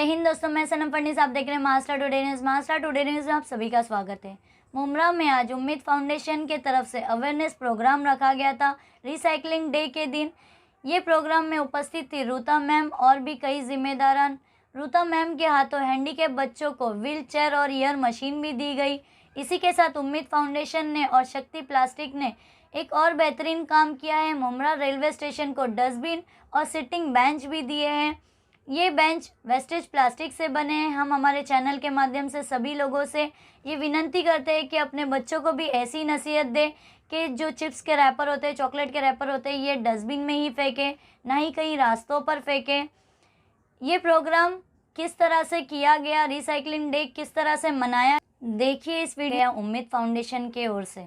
जय हिंद दोस्तों, मैं सनम फडनीस, आप देख रहे हैं Maharashtra today news. Maharashtra today news में आप सभी का स्वागत है। मुमरा में आज उम्मीद फाउंडेशन के तरफ से अवेयरनेस प्रोग्राम रखा गया था रिसाइकलिंग डे के दिन। ये प्रोग्राम में उपस्थित थी रूता मैम और भी कई जिम्मेदारान। रूता मैम के हाथों हैंडीकैप बच्चों को व्हील चेयर और ईयर मशीन भी दी गई। इसी के साथ उम्मीद फाउंडेशन ने और शक्ति प्लास्टिक ने एक और बेहतरीन काम किया है। मुमरा रेलवे स्टेशन को डस्टबिन और सिटिंग बेंच भी दिए हैं। ये बेंच वेस्टेज प्लास्टिक से बने हैं। हम हमारे चैनल के माध्यम से सभी लोगों से ये विनती करते हैं कि अपने बच्चों को भी ऐसी नसीहत दें कि जो चिप्स के रैपर होते हैं, चॉकलेट के रैपर होते हैं, ये डस्टबिन में ही फेंकें, ना ही कहीं रास्तों पर फेंकें। ये प्रोग्राम किस तरह से किया गया, रिसाइकलिंग डे किस तरह से मनाया, देखिए इस वीडियो उम्मीद फाउंडेशन की ओर से।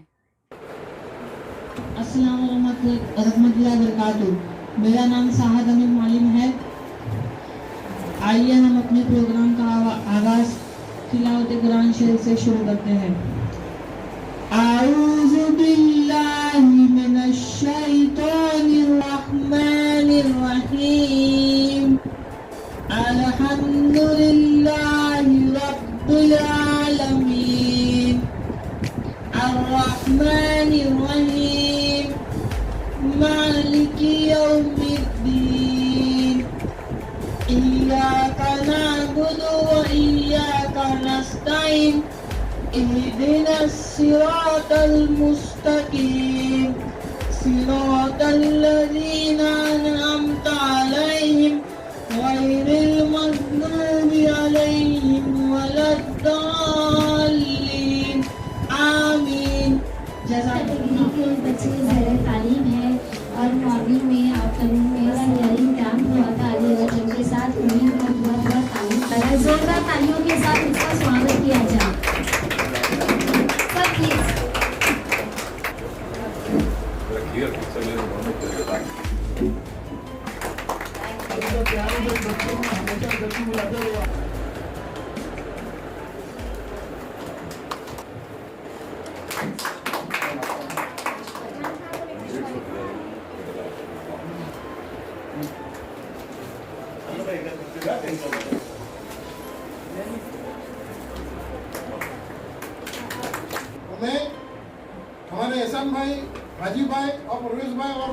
अस्सलाम रहमतुल्लाहि व बरकातुहू। मेरा नाम साहद अमीन मालिम है। आइए हम अपने प्रोग्राम का आगाज तिलावत कुरान शरीफ से शुरू करते हैं। आऊज़ु बिल्लाहि मिनश शैतानिर रहमानिर रहीम। अल्हम्दुलिल्लाहि रब्बिल आलमीन अर्रहमानिर रहीम मालिकी यौमिद्दीन। इय्याका नअबुदु व इय्याका नस्तईन। इहदिनस सिरातल मुस्तकीम सिरातल लज़ीना अनअमता अलैहिम गैरिल मग़्दूबि अलैहिम वलद्दाल्लीन। आमीन। जज़ाकल्लाह। के बच्चे ज़ेर तालीम है और मॉर्निंग में आफ्टरनून में सिंगरिंग कैंप हुआ था अलीगढ़, जिनके साथ उन्हीं को बहुत तालीम करा। जोरदार तालियों के साथ इसका स्वागत किया जाए। सब प्लीज। हमें हमारे एहसान भाई, हाजी भाई और परवेज भाई और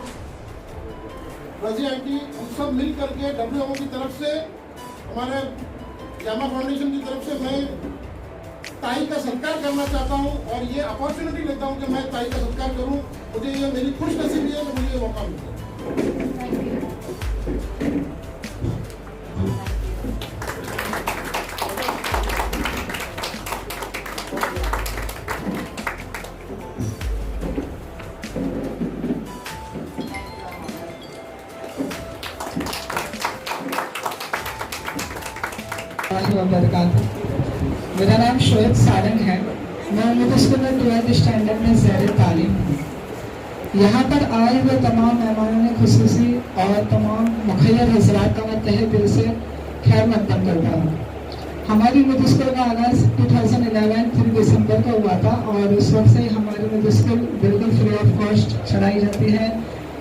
रजी आंटी, हम सब मिल करके WMO की तरफ से, हमारे जामा फाउंडेशन की तरफ से मैं ताई का सत्कार करना चाहता हूं और ये अपॉर्चुनिटी लेता हूं कि मैं ताई का सत्कार करूं। मुझे ये मेरी खुशनसीबी है कि मुझे ये मौका मिला। मेरा नाम शोएब सारंग है। मैं मिडिल स्कूल में 12th स्टैंडर्ड में ज़ेर तालीम हूँ। यहाँ पर आए हुए तमाम मेहमानों ने खुसूसी और तमाम मुखैर हज़रात का मैं तहे दिल से खैर मकदम करता हूँ। हमारी मिडिल स्कूल का आगाज़ 2011 3 दिसंबर को हुआ था और उस वक्त से हमारी मिडिल स्कूल बिल्कुल फ्री ऑफ कॉस्ट चलाई जाती है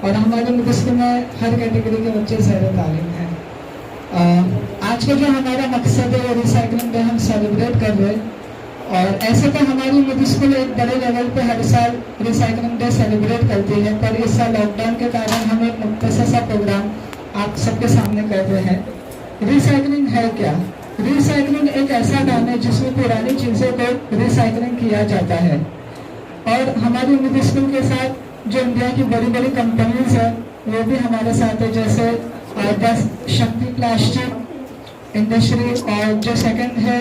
और हमारे मिडिल स्कूल में हर कैटेगरी के बच्चे ज़ेर तालीम हैं। आज का जो हमारा मकसद है वो रिसाइकलिंग डे हम सेलिब्रेट कर रहे हैं और ऐसे तो हमारी मिडिल स्कूल एक बड़े लेवल पे हर साल रिसाइकलिंग डे सेलिब्रेट करती है, पर इस साल लॉकडाउन के कारण हम एक मुख्तसर सा प्रोग्राम आप सबके सामने कर रहे हैं। रिसाइकलिंग है क्या? रिसाइकलिंग एक ऐसा काम है जिसमें पुरानी चीज़ों को रिसाइकलिंग किया जाता है और हमारी मिडिल स्कूल के साथ जो इंडिया की बड़ी बड़ी कंपनीज है वो भी हमारे साथ है, जैसे शक्ति प्लास्टिक इंडस्ट्री और जो सेकंड है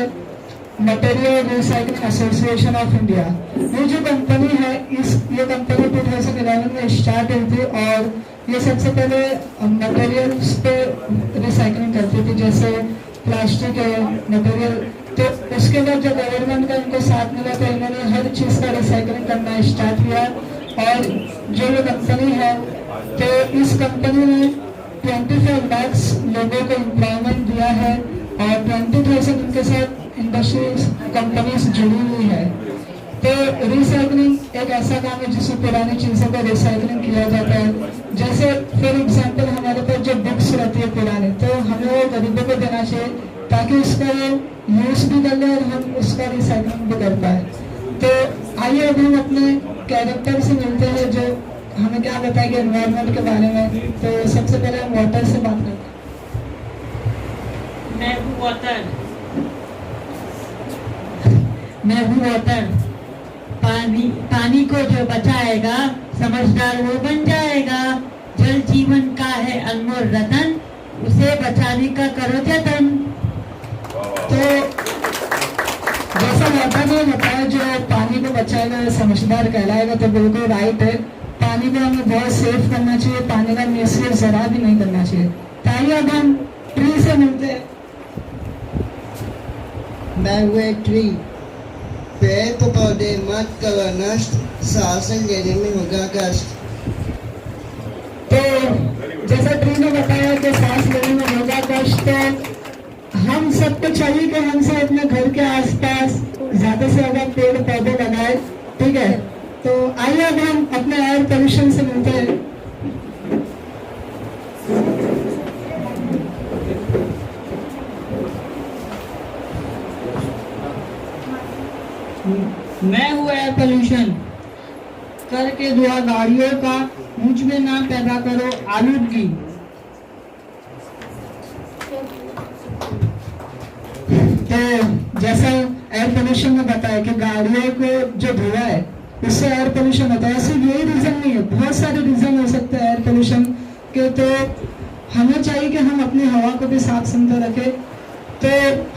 material recycling association of India. ये जो कंपनी है ये कंपनी 2011 में स्टार्ट हुई थी और ये सबसे पहले मटेरियल्स पे रिसाइकलिंग करती थी, जैसे प्लास्टिक है मटेरियल। तो उसके बाद जो गवर्नमेंट का इनको साथ मिला तो इन्होंने हर चीज़ का रिसाइकलिंग करना स्टार्ट किया और जो ये कंपनी है तो इस कंपनी ने 25 लाख लोगों को एम्प्लॉयमेंट दिया है और 20,000 उनके साथ इंडस्ट्रीज कंपनीज जुड़ी हुई है। तो रिसाइकलिंग एक ऐसा काम है जिसमें पुरानी चीज़ों का रिसाइकलिंग किया जाता है। जैसे फॉर एग्जांपल हमारे पास जो बुक्स रहती है पुरानी, तो हमें वो गरीबों को देना चाहिए ताकि उसका वो यूज भी कर ले और हम उसका रिसाइकलिंग भी कर पाए। तो आइए अब हम अपने कैरेक्टर से मिलते हैं जो हमें क्या बताएंगे एनवायरनमेंट के बारे में। तो सबसे पहले हम वाटर से बात करते हैं। मैं हूँ वाटर। पानी को जो बचाएगा समझदार वो बन जाएगा। जल जीवन का है अनमोल रतन, उसे बचाने का करो जतन। तो जैसा वाटर ने बताया जो पानी को बचाएगा समझदार कहलाएगा, तो बिल्कुल राइट है। पानी को हमें बहुत सेफ करना चाहिए, पानी का मिसयूज जरा भी नहीं करना चाहिए। तो आइए अब हम ट्री से मिलते हैं। मैं हूँ एक ट्री। पेड़ तो पौधे मत करो नष्ट, सांस लेने में होगा कष्ट। तो जैसा ट्री ने बताया कि सांस लेने में होगा कष्ट, तो हम सबको चाहिए कि हम सब अपने घर के आसपास ज्यादा से ज्यादा पेड़ पौधे लगाए, ठीक है। तो आइए अब हम अपने एयर पोल्यूशन से मिलते हैं। मैं हूँ एयर पोल्यूशन। करके दुआ गाड़ियों का, मुझ में ना पैदा करो आलूदगी। तो जैसा एयर पोल्यूशन में बताया कि गाड़ियों को जो धुआं है उससे एयर पोल्यूशन होता है, सिर्फ यही रीजन नहीं है, बहुत सारे रीजन हो सकते हैं एयर पोल्यूशन के। तो हमें चाहिए कि हम अपनी हवा को भी साफ सुथरा रखें। तो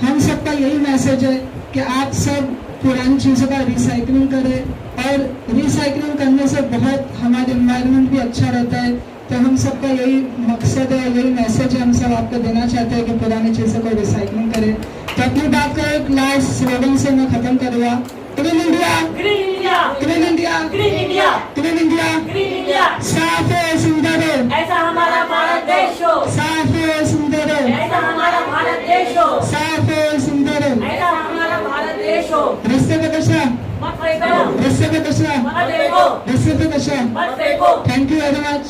हम सबका यही मैसेज है कि आप सब पुरानी चीज़ों का रिसाइकलिंग करें, और रिसाइकलिंग करने से बहुत हमारे एनवायरनमेंट भी अच्छा रहता है। तो हम सबका यही मकसद है, यही मैसेज है, हम सब आपको देना चाहते हैं कि पुरानी चीज़ों को रिसाइकलिंग करें। तो अपनी बात का एक लास्ट स्लोगन से मैं खत्म करूँगा। Clean India, green India, clean India, green India, clean India, green India. साफ है सुंदर है, ऐसा हमारा भारत देश हो, साफ है सुंदर है, ऐसा हमारा भारत देश हो, साफ है सुंदर है। ऐसा हमारा भारत देश हो। रस्ते पे कचरा, मत फेंको, रस्ते पे कचरा, मत फेंको, रस्ते पे कचरा। मत फेंको। Thank you very much.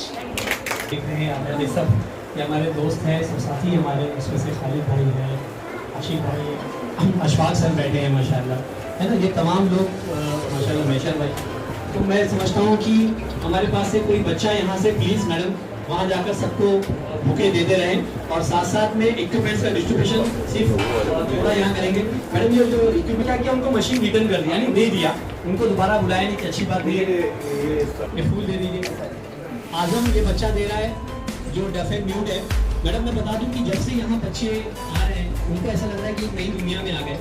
देख रहे हैं आप ये सब, ये हमारे दोस्त हैं, सब साथी हमारे, इसमें से खालिद भाई है, आशिक भाई, अशफाक सर बैठे हैं माशाल्लाह, है ना। ये तमाम लोग माशाल्लाह, मेशर भाई। तो मैं समझता हूँ कि हमारे पास से कोई बच्चा यहाँ से प्लीज़ मैडम वहाँ जाकर सबको बुके देते रहें, और साथ साथ में इक्विपमेंट्स का डिस्ट्रीब्यूशन सिर्फ थोड़ा यहाँ करेंगे। मैडम ये जो इक्विपमेंट क्या किया, उनको मशीन रिटर्न कर दिया, यानी दे दिया, उनको दोबारा बुलाया नहीं कि अच्छी बात नहीं है। ये फूल दे दीजिए। आजम ये बच्चा दे रहा है जो डेफ एंड म्यूट है। मैडम मैं बता दूं कि जब से यहाँ बच्चे आ रहे हैं उनको ऐसा लग रहा है कि एक नई दुनिया में आ गए।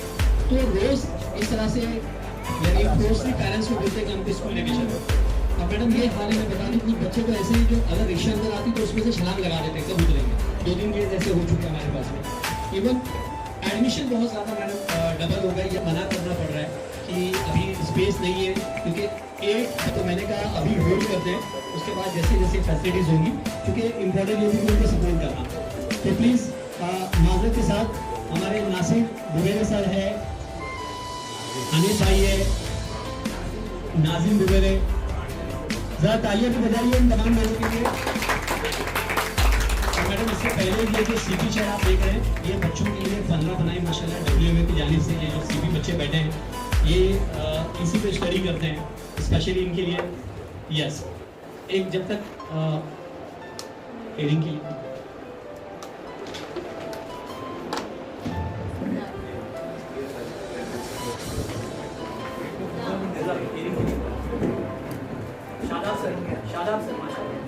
तो रोज़ इस तरह से यानी फोर्सली पेरेंट्स को बोलते हैं कि हमको स्कूल लेके चलो। अब मैडम ये हाल है, मैं बता दूं कि बच्चे तो ऐसे ही जो अगर रिक्शा अंदर आती तो उसमें से छलांग लगा देते हैं, कब उतरेंगे। 2-3 केस ऐसे हो चुके हैं हमारे पास में। इवन एडमिशन बहुत ज़्यादा मैडम डबल हो गई, या मना करना पड़ रहा है कि अभी स्पेस नहीं है, क्योंकि एक तो मैंने कहा अभी होल्ड करते हैं, उसके बाद जैसे जैसे फैसिलिटीज़ होंगी, क्योंकि इम्पोर्टेंट ये भी उनको सपोर्ट करना। तो प्लीज़ माजरत के साथ हमारे नासिर दुबेरे सर है, अनिल भाई है, नाजिम दुबेरे, ज़रा तालियां भी बजाइए इन तमाम लोगों के लिए। और मैडम इससे पहले ये जो सीपी चेयर आप देख रहे हैं, ये बच्चों के लिए 15 बनाई माशाल्लाह WMA की जानिब से। ये जो सीपी बच्चे बैठे हैं ये इसी पे स्टडी करते हैं स्पेशली इनके लिए। यस, एक जब तक हेडिंग के लिए शादाब सर, शादाब सर माशाल्लाह।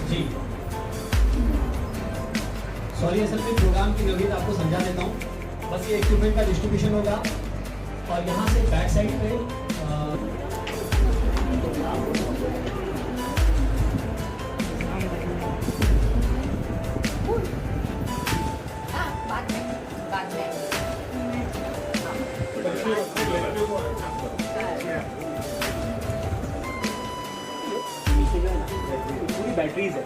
जी सॉरी, असल में प्रोग्राम की नवीद आपको समझा देता हूँ। बस ये इक्विपमेंट का डिस्ट्रीब्यूशन होगा, और यहाँ से बैक साइड पे पूरी बैटरीज है।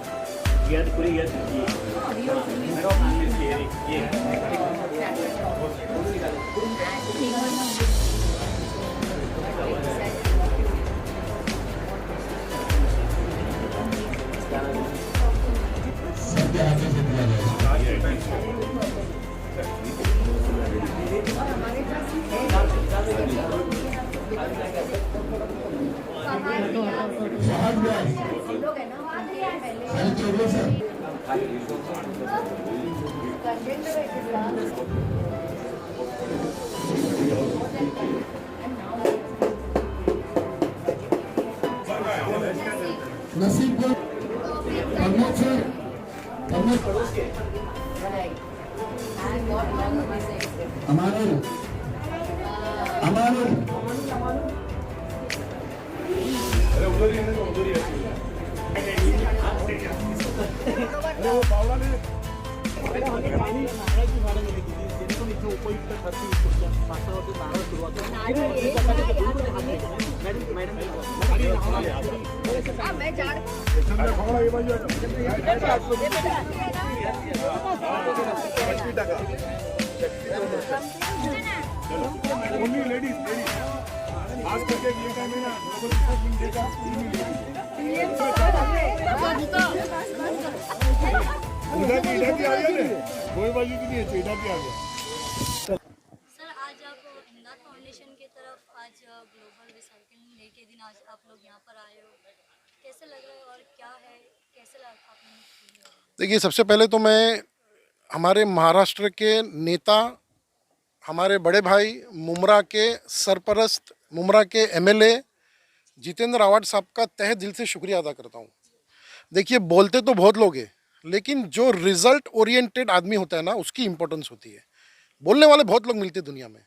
नसीब को प्रमोद सर, प्रमोद हमारे सर आज आप हिमदाद फाउंडेशन की तरफ आज ग्लोबल रिसाइकलिंग डे के दिन आज आप लोग यहाँ पर आए हो, कैसे लग रहा है और क्या है, कैसे आपने feel हो रहा है? देखिए, सबसे पहले तो मैं हमारे महाराष्ट्र के नेता, हमारे बड़े भाई मुमरा के सरपरस्त, मुमरा के एमएलए जितेंद्र आवाड साहब का तहे दिल से शुक्रिया अदा करता हूँ। देखिए, बोलते तो बहुत लोग हैं, लेकिन जो रिजल्ट ओरिएंटेड आदमी होता है ना, उसकी इम्पोर्टेंस होती है। बोलने वाले बहुत लोग मिलते हैं दुनिया में,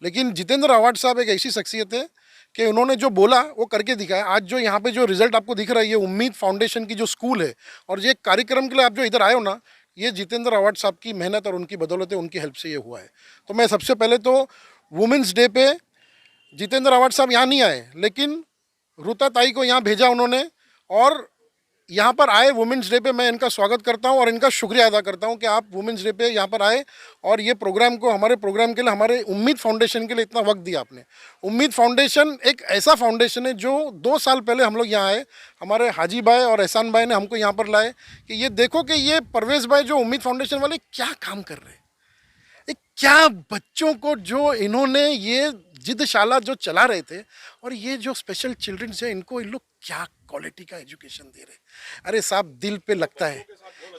लेकिन जितेंद्र आवाड साहब एक ऐसी शख्सियत है कि उन्होंने जो बोला वो करके दिखाया। आज जो यहाँ पे जो रिजल्ट आपको दिख रहा है, ये उम्मीद फाउंडेशन की जो स्कूल है और ये कार्यक्रम के लिए आप जो इधर आए हो ना, ये जितेंद्र आवाड साहब की मेहनत और उनकी बदौलत है, उनकी हेल्प से ये हुआ है। तो मैं सबसे पहले तो वुमेंस डे पे जितेंद्र आवाड साहब यहाँ नहीं आए, लेकिन रुता ताई को यहाँ भेजा उन्होंने और यहाँ पर आए वुमेंस डे पे। मैं इनका स्वागत करता हूँ और इनका शुक्रिया अदा करता हूँ कि आप वुमेंस डे पे यहाँ पर आए और ये प्रोग्राम को, हमारे प्रोग्राम के लिए, हमारे उम्मीद फाउंडेशन के लिए इतना वक्त दिया आपने। उम्मीद फाउंडेशन एक ऐसा फाउंडेशन है जो 2 साल पहले हम लोग यहाँ आए, हमारे हाजी भाई और एहसान भाई ने हमको यहाँ पर लाए कि ये देखो कि ये परवेज़ भाई जो उम्मीद फाउंडेशन वाले क्या काम कर रहे हैं, क्या बच्चों को जो इन्होंने ये जिदशाला जो चला रहे थे और ये जो स्पेशल चिल्ड्रंस है, इनको इन लोग क्या क्वालिटी का एजुकेशन दे रहे हैं। अरे साहब, दिल पे लगता है।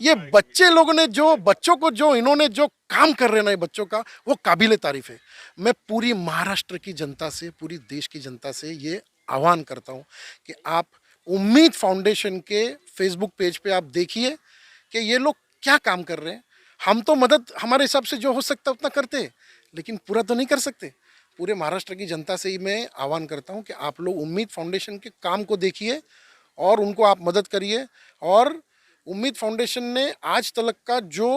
ये बच्चे लोगों ने जो बच्चों को जो इन्होंने जो काम कर रहे हैं ना, ये बच्चों का, वो काबिल तारीफ है। मैं पूरी महाराष्ट्र की जनता से, पूरी देश की जनता से ये आह्वान करता हूँ कि आप उम्मीद फाउंडेशन के फेसबुक पेज पे आप देखिए कि ये लोग क्या काम कर रहे हैं। हम तो मदद हमारे हिसाब से जो हो सकता है उतना करते हैं, लेकिन पूरा तो नहीं कर सकते। पूरे महाराष्ट्र की जनता से ही मैं आह्वान करता हूं कि आप लोग उम्मीद फाउंडेशन के काम को देखिए और उनको आप मदद करिए। और उम्मीद फाउंडेशन ने आज तक का जो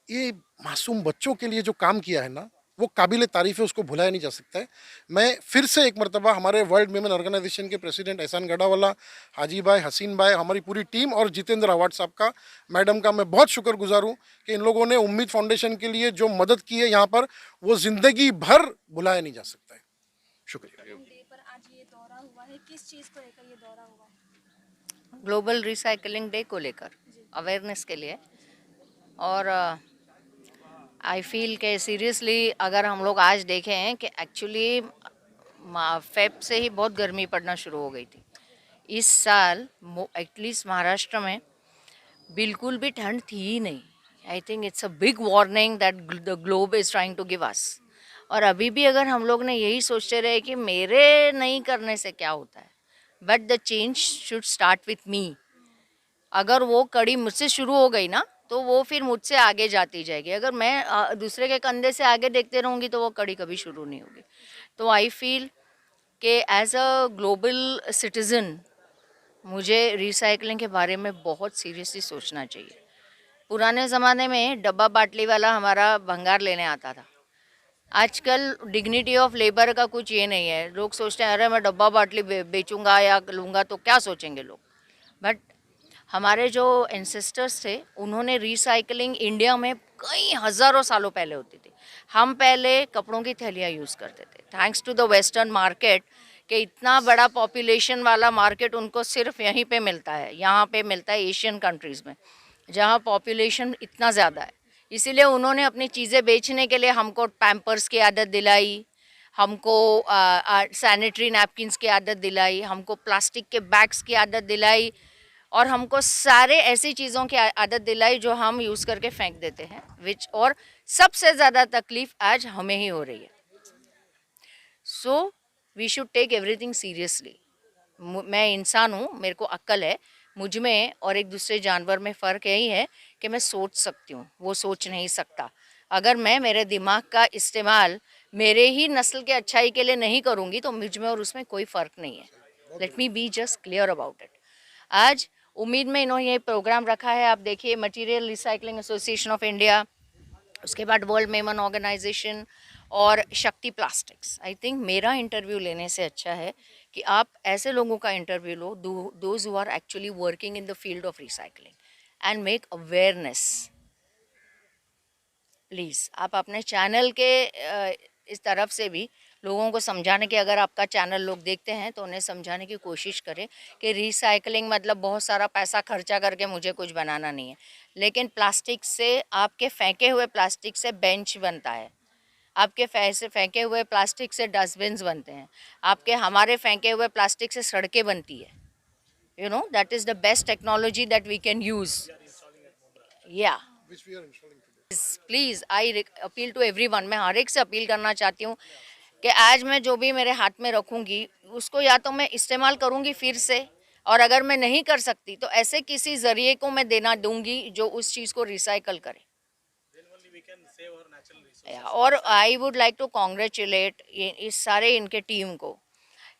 ये मासूम बच्चों के लिए जो काम किया है ना, वो काबिल तारीफ़ है, उसको भुलाया नहीं जा सकता है। मैं फिर से एक मरतबा हमारे वर्ल्ड विमेन ऑर्गेनाइजेशन के प्रेसिडेंट एहसान गढ़ावाला, हाजी भाई, हसीन भाई, हमारी पूरी टीम और जितेंद्र आवाड साहब का, मैडम का मैं बहुत शुक्रगुजार हूँ कि इन लोगों ने उम्मीद फाउंडेशन के लिए जो मदद की है यहाँ पर, वो ज़िंदगी भर भुलाया नहीं जा सकता है। शुक्रिया। पर आज ये दौरा हुआ है, किस चीज़ को लेकर ये दौरा हुआ है? ग्लोबल रिसाइकलिंग डे को लेकर अवेयरनेस के लिए। और आई फील के सीरियसली अगर हम लोग आज देखें कि एक्चुअली फेब से ही बहुत गर्मी पड़ना शुरू हो गई थी। इस साल एटलीस्ट महाराष्ट्र में बिल्कुल भी ठंड थी ही नहीं। I think it's a big warning that the globe is trying to give us. और अभी भी अगर हम लोग ने यही सोचते रहे कि मेरे नहीं करने से क्या होता है, but the change should start with me. अगर वो कड़ी मुझसे शुरू हो गई ना, तो वो फिर मुझसे आगे जाती जाएगी। अगर मैं दूसरे के कंधे से आगे देखते रहूँगी तो वो कड़ी कभी शुरू नहीं होगी। तो आई फील कि एज अ ग्लोबल सिटीज़न मुझे रिसाइकलिंग के बारे में बहुत सीरियसली सोचना चाहिए। पुराने ज़माने में डब्बा बाटली वाला हमारा भंगार लेने आता था। आजकल डिग्निटी ऑफ लेबर का कुछ ये नहीं है। लोग सोचते हैं अरे मैं डब्बा बाटली बेचूंगा या लूँगा तो क्या सोचेंगे लोग। बट हमारे जो एंसेस्टर्स थे उन्होंने रिसाइकलिंग इंडिया में कई हज़ारों सालों पहले होती थी। हम पहले कपड़ों की थैलियाँ यूज़ करते थे। Thanks to the western market कि इतना बड़ा पॉपुलेशन वाला मार्केट उनको सिर्फ यहीं पे मिलता है, यहाँ पे मिलता है एशियन कंट्रीज़ में जहाँ पॉपुलेशन इतना ज़्यादा है। इसीलिए उन्होंने अपनी चीज़ें बेचने के लिए हमको पैम्पर्स की आदत दिलाई, हमको सैनिटरी नैपकिन्स की आदत दिलाई, हमको प्लास्टिक के बैग्स की आदत दिलाई और हमको सारे ऐसी चीज़ों की आदत दिलाई जो हम यूज़ करके फेंक देते हैं और सबसे ज़्यादा तकलीफ़ आज हमें ही हो रही है। So we should take everything seriously. मैं इंसान हूँ, मेरे को अक्ल है, मुझ में और एक दूसरे जानवर में फ़र्क यही है कि मैं सोच सकती हूँ, वो सोच नहीं सकता। अगर मैं मेरे दिमाग का इस्तेमाल मेरे ही नस्ल के अच्छाई के लिए नहीं करूँगी तो मुझ में और उसमें कोई फ़र्क नहीं है। Let me be just clear about it. आज उम्मीद में इन्होंने ये प्रोग्राम रखा है, आप देखिए Material recycling association of India, उसके बाद वर्ल्ड मेमन ऑर्गेनाइजेशन और शक्ति प्लास्टिक्स। आई थिंक मेरा इंटरव्यू लेने से अच्छा है कि आप ऐसे लोगों का इंटरव्यू लो those who are actually working in the field of recycling and make awareness. Please आप अपने चैनल के इस तरफ से भी लोगों को समझाने की, अगर आपका चैनल लोग देखते हैं तो उन्हें समझाने की कोशिश करें कि रिसाइकलिंग मतलब बहुत सारा पैसा खर्चा करके मुझे कुछ बनाना नहीं है। लेकिन प्लास्टिक से, आपके फेंके हुए प्लास्टिक से बेंच बनता है, आपके फेंके हुए प्लास्टिक से डस्टबिन्स बनते हैं, आपके हमारे फेंके हुए प्लास्टिक से सड़कें बनती है। You know that is the best technology that we can use. या please I appeal to everyone. मैं हर एक से अपील करना चाहती हूँ कि आज मैं जो भी मेरे हाथ में रखूँगी उसको या तो मैं इस्तेमाल करूँगी फिर से, और अगर मैं नहीं कर सकती तो ऐसे किसी ज़रिए को मैं देना दूँगी जो उस चीज़ को रिसाइकल करे। और I would like to congratulate इस सारे इनके टीम को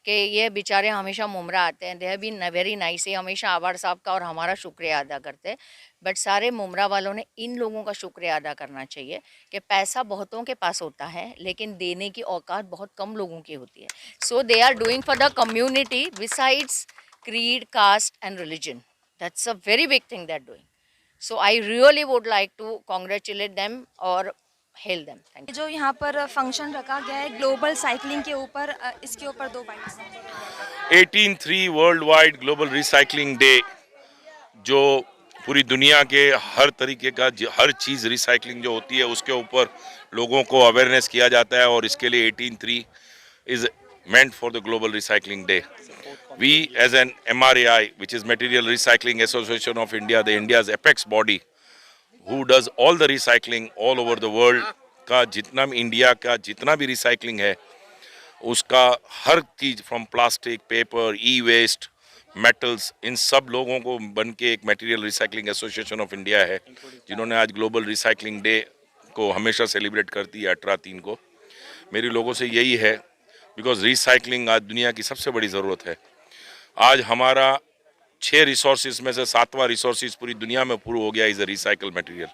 कि ये बेचारे हमेशा मुमरा आते हैं, they have been very nice, ये हमेशा आवाड़ साहब का और हमारा शुक्रिया अदा करते हैं। बट सारे मुमरा वालों ने इन लोगों का शुक्रिया अदा करना चाहिए कि पैसा बहुतों के पास होता है लेकिन देने की औकात बहुत कम लोगों की होती है। So they are doing for the community besides creed, caste and religion. That's a very big thing they're doing. So I really would like to congratulate them और hail them. Thank you. जो यहाँ पर function रखा गया है global cycling के ऊपर, इसके ऊपर 2 bytes. 18/3 world wide global recycling day, जो पूरी दुनिया के हर तरीके का हर चीज़ रिसाइकलिंग जो होती है उसके ऊपर लोगों को अवेयरनेस किया जाता है और इसके लिए 18/3 is meant for the global recycling day. We as an MRAI, which is Material Recycling Association of India, the India's apex body, who does all the recycling all over the world, का जितना भी India का जितना भी recycling है उसका हर चीज़ from plastic, paper, e waste, metals, इन सब लोगों को बन के एक material recycling association of India है जिन्होंने आज ग्लोबल रिसाइकलिंग डे को हमेशा सेलिब्रेट करती है 18/3 को। मेरी लोगों से यही है, बिकॉज रिसाइकलिंग आज दुनिया की सबसे बड़ी ज़रूरत है। आज हमारा 6 रिसोर्सेज में से 7वां रिसोर्सेज पूरी दुनिया में प्रूव हो गया इज़ अ रिसाइकल मटेरियल।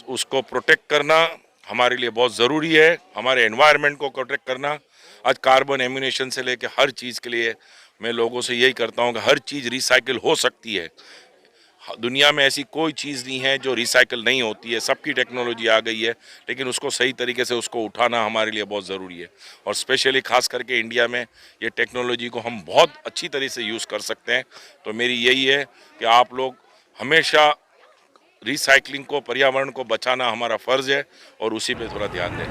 उसको प्रोटेक्ट करना हमारे लिए बहुत ज़रूरी है, हमारे एनवायरनमेंट को प्रोटेक्ट करना। आज कार्बन एम्यूनेशन से लेकर हर चीज़ के लिए मैं लोगों से यही करता हूँ कि हर चीज़ रिसाइकिल हो सकती है। दुनिया में ऐसी कोई चीज़ नहीं है जो रिसाइकिल नहीं होती है, सबकी टेक्नोलॉजी आ गई है, लेकिन उसको सही तरीके से उसको उठाना हमारे लिए बहुत ज़रूरी है। और स्पेशली खास करके इंडिया में ये टेक्नोलॉजी को हम बहुत अच्छी तरह से यूज़ कर सकते हैं। तो मेरी यही है कि आप लोग हमेशा रिसाइकलिंग को, पर्यावरण को बचाना हमारा फ़र्ज़ है और उसी पे थोड़ा ध्यान दें।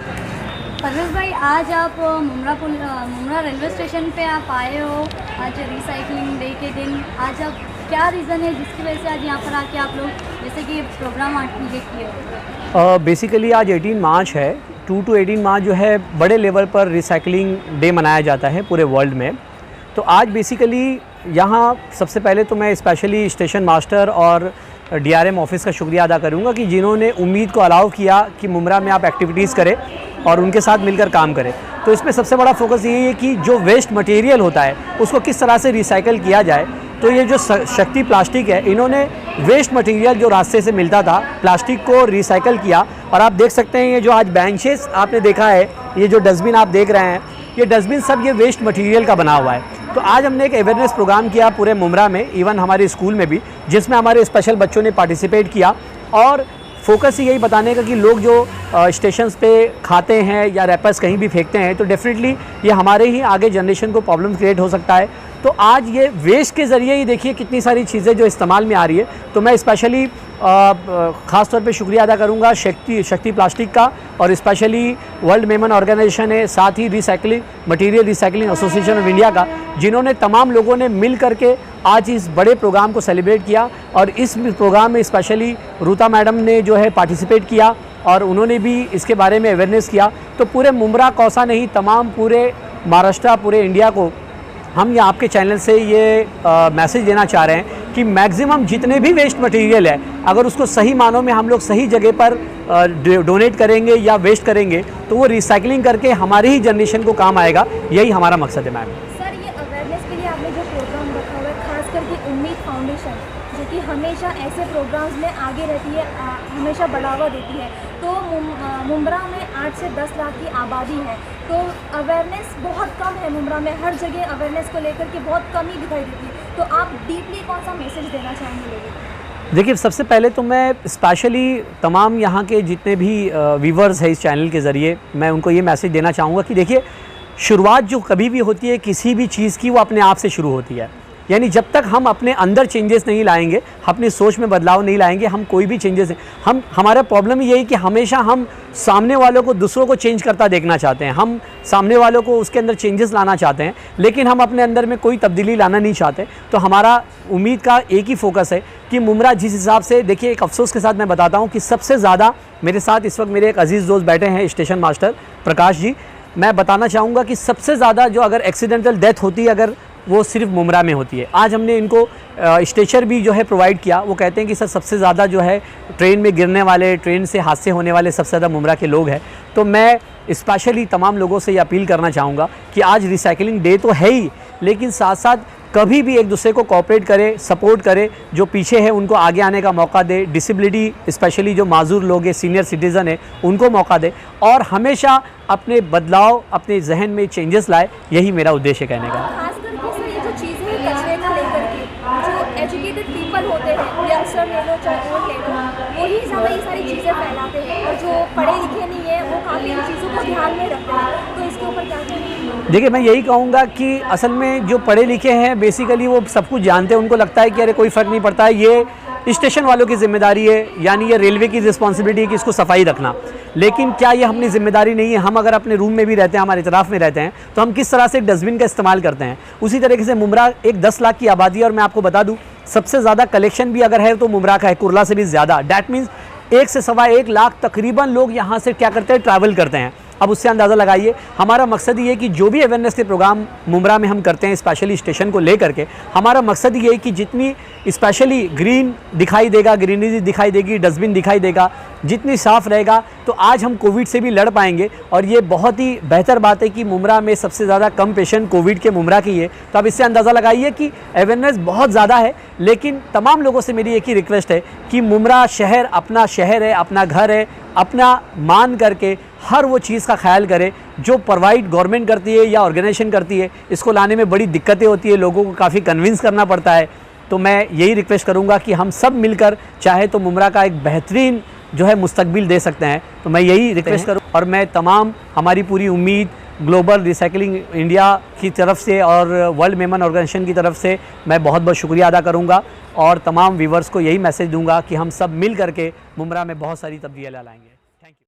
परवेज भाई, आज आप मुमरा रेलवे स्टेशन पे आप आए हो आज रिसाइकलिंग डे के दिन। आज आप क्या रीज़न है जिसकी वजह से आज यहाँ पर आके आप लोग जैसे कि प्रोग्राम आर्टिकुलेट किए? बेसिकली आज 18 मार्च है। 2 to 18 मार्च जो है बड़े लेवल पर रिसाइकलिंग डे मनाया जाता है पूरे वर्ल्ड में। तो आज बेसिकली यहाँ सबसे पहले तो मैं स्पेशली स्टेशन मास्टर और DRM ऑफिस का शुक्रिया अदा करूँगा कि जिन्होंने उम्मीद को अलाउ किया कि मुमरा में आप एक्टिविटीज़ करें और उनके साथ मिलकर काम करें। तो इसमें सबसे बड़ा फोकस यही है कि जो वेस्ट मटेरियल होता है उसको किस तरह से रिसाइकल किया जाए। तो ये जो शक्ति प्लास्टिक है, इन्होंने वेस्ट मटेरियल जो रास्ते से मिलता था प्लास्टिक को रिसाइकल किया। और आप देख सकते हैं ये जो आज बेंचेस आपने देखा है, ये जो डस्टबिन आप देख रहे हैं, ये डस्टबिन सब ये वेस्ट मटेरियल का बना हुआ है। तो आज हमने एक अवेयरनेस प्रोग्राम किया पूरे मुमरा में, इवन हमारे स्कूल में भी, जिसमें हमारे स्पेशल बच्चों ने पार्टिसिपेट किया। और फोकस यही बताने का कि लोग जो स्टेशंस पे खाते हैं या रैपर्स कहीं भी फेंकते हैं, तो डेफिनेटली ये हमारे ही आगे जनरेशन को प्रॉब्लम क्रिएट हो सकता है। तो आज ये वेस्ट के ज़रिए ही देखिए कितनी सारी चीज़ें जो इस्तेमाल में आ रही है। तो मैं स्पेशली ख़ास तौर पे शुक्रिया अदा करूँगा शक्ति प्लास्टिक का, और स्पेशली वर्ल्ड मेमन ऑर्गेनाइजेशन है, साथ ही material recycling association of India का, जिन्होंने तमाम लोगों ने मिल करके आज इस बड़े प्रोग्राम को सेलिब्रेट किया। और इस प्रोग्राम में स्पेशली रूता मैडम ने जो है पार्टिसिपेट किया और उन्होंने भी इसके बारे में अवेयरनेस किया। तो पूरे मुमरा कौसा नहीं, तमाम पूरे महाराष्ट्र, पूरे इंडिया को हम यहाँ आपके चैनल से ये मैसेज देना चाह रहे हैं कि मैक्सिमम जितने भी वेस्ट मटेरियल है, अगर उसको सही मानों में हम लोग सही जगह पर डोनेट करेंगे या वेस्ट करेंगे, तो वो रिसाइकलिंग करके हमारी ही जनरेशन को काम आएगा। यही हमारा मकसद है मैम। सर, ये अवेयरनेस के लिए आपने जो प्रोग्राम रखा हुआ है, खास करके उम्मीद फाउंडेशन, जो कि हमेशा ऐसे प्रोग्राम्स में आगे रहती है, हमेशा बढ़ावा देती है। तो मुमरा में 8 से 10 लाख की आबादी है, तो अवेयरनेस बहुत कम है मुमरा में। हर जगह अवेयरनेस को लेकर के बहुत कमी दिखाई देती है। तो आप डीपली कौन सा मैसेज देना चाहेंगे लोगों को? देखिए, सबसे पहले तो मैं स्पेशली तमाम यहाँ के जितने भी व्यूवर्स हैं इस चैनल के ज़रिए, मैं उनको ये मैसेज देना चाहूँगा कि देखिए, शुरुआत जो कभी भी होती है किसी भी चीज़ की, वो अपने आप से शुरू होती है। यानी जब तक हम अपने अंदर चेंजेस नहीं लाएंगे, अपनी सोच में बदलाव नहीं लाएंगे, हम कोई भी चेंजेस हमारा प्रॉब्लम यही कि हमेशा हम सामने वालों को, दूसरों को चेंज करता देखना चाहते हैं, हम सामने वालों को उसके अंदर चेंजेस लाना चाहते हैं, लेकिन हम अपने अंदर में कोई तब्दीली लाना नहीं चाहते। तो हमारा उम्मीद का एक ही फोकस है कि मुमरा जिस हिसाब से, देखिए एक अफसोस के साथ मैं बताता हूँ कि सबसे ज़्यादा मेरे साथ इस वक्त मेरे एक अजीज़ दोस्त बैठे हैं, स्टेशन मास्टर प्रकाश जी। मैं बताना चाहूँगा कि सबसे ज़्यादा जो अगर एक्सीडेंटल डेथ होती है, अगर वो सिर्फ मुमरा में होती है। आज हमने इनको स्ट्रेचर भी जो है प्रोवाइड किया। वो कहते हैं कि सर सबसे ज़्यादा जो है ट्रेन में गिरने वाले, ट्रेन से हादसे होने वाले सबसे ज़्यादा मुमरा के लोग हैं। तो मैं स्पेशली तमाम लोगों से ये अपील करना चाहूँगा कि आज रिसाइकलिंग डे तो है ही, लेकिन साथ साथ कभी भी एक दूसरे को कोऑपरेट करे, सपोर्ट करे, जो पीछे है उनको आगे आने का मौका दे, डिसेबिलिटी स्पेशली जो माजूर लोग हैं, सीनियर सिटीज़न है, उनको मौका दे, और हमेशा अपने बदलाव, अपने जहन में चेंजेस लाए। यही मेरा उद्देश्य कहने का। खास करके सर, ये जो चीज़ें हैं कचरे को लेकर के, जो एजुकेटेड पीपल होते हैं, यंगस्टर ले लो चाहे ओल्ड ले लो, वही ज़्यादा ये सारी चीज़ें फैलाते हैं, और जो पढ़े लिखे नहीं है वो काफ़ी इन चीज़ों को ध्यान में रखते हैं। तो इसके ऊपर क्या कहेंगे? देखिए, मैं यही कहूँगा कि असल में जो पढ़े लिखे हैं बेसिकली वो सब कुछ जानते हैं, उनको लगता है कि अरे कोई फ़र्क नहीं पड़ता है, ये स्टेशन वालों की जिम्मेदारी है, यानी ये रेलवे की रिस्पॉन्सिबिलिटी है कि इसको सफाई रखना। लेकिन क्या ये अपनी जिम्मेदारी नहीं है? हम अगर अपने रूम में भी रहते हैं, हमारे इतराफ़ में रहते हैं, तो हम किस तरह से डस्टबिन का इस्तेमाल करते हैं। उसी तरीके से मुमरा एक 10 लाख की आबादी है, और मैं आपको बता दूँ सबसे ज़्यादा कलेक्शन भी अगर है तो मुमरा का है, कुर्ला से भी ज़्यादा। डैट मीन्स 1 से सवा 1 लाख तकरीबन लोग यहाँ से क्या करते हैं, ट्रैवल करते हैं। अब उससे अंदाज़ा लगाइए। हमारा मकसद ये है कि जो भी अवेयरनेस के प्रोग्राम मुमरा में हम करते हैं, स्पेशली स्टेशन को ले करके, हमारा मकसद ये है कि जितनी स्पेशली ग्रीन दिखाई देगा, ग्रीनरी दिखाई देगी, डस्टबिन दिखाई देगा, जितनी साफ़ रहेगा, तो आज हम कोविड से भी लड़ पाएंगे। और ये बहुत ही बेहतर बात है कि मुमरा में सबसे ज़्यादा कम पेशेंट कोविड के मुमरा की है। तो अब इससे अंदाज़ा लगाइए कि अवेयरनेस बहुत ज़्यादा है। लेकिन तमाम लोगों से मेरी एक ही रिक्वेस्ट है कि मुमरा शहर अपना शहर है, अपना घर है, अपना मान करके हर वो चीज़ का ख्याल करे जो प्रोवाइड गवर्नमेंट करती है या ऑर्गेनाइजेशन करती है। इसको लाने में बड़ी दिक्कतें होती है, लोगों को काफ़ी कन्विंस करना पड़ता है। तो मैं यही रिक्वेस्ट करूँगा कि हम सब मिलकर चाहे तो मुमरा का एक बेहतरीन जो है मुस्तकबिल दे सकते हैं। तो मैं यही रिक्वेस्ट करूँ, और मैं तमाम हमारी पूरी उम्मीद ग्लोबल रिसाइकलिंग इंडिया की तरफ से और वर्ल्ड मेमन ऑर्गेनाइजेशन की तरफ से मैं बहुत बहुत शुक्रिया अदा करूँगा, और तमाम व्यूवर्स को यही मैसेज दूंगा कि हम सब मिल करके मुमरा में बहुत सारी तब्दीलियाँ लाएंगे।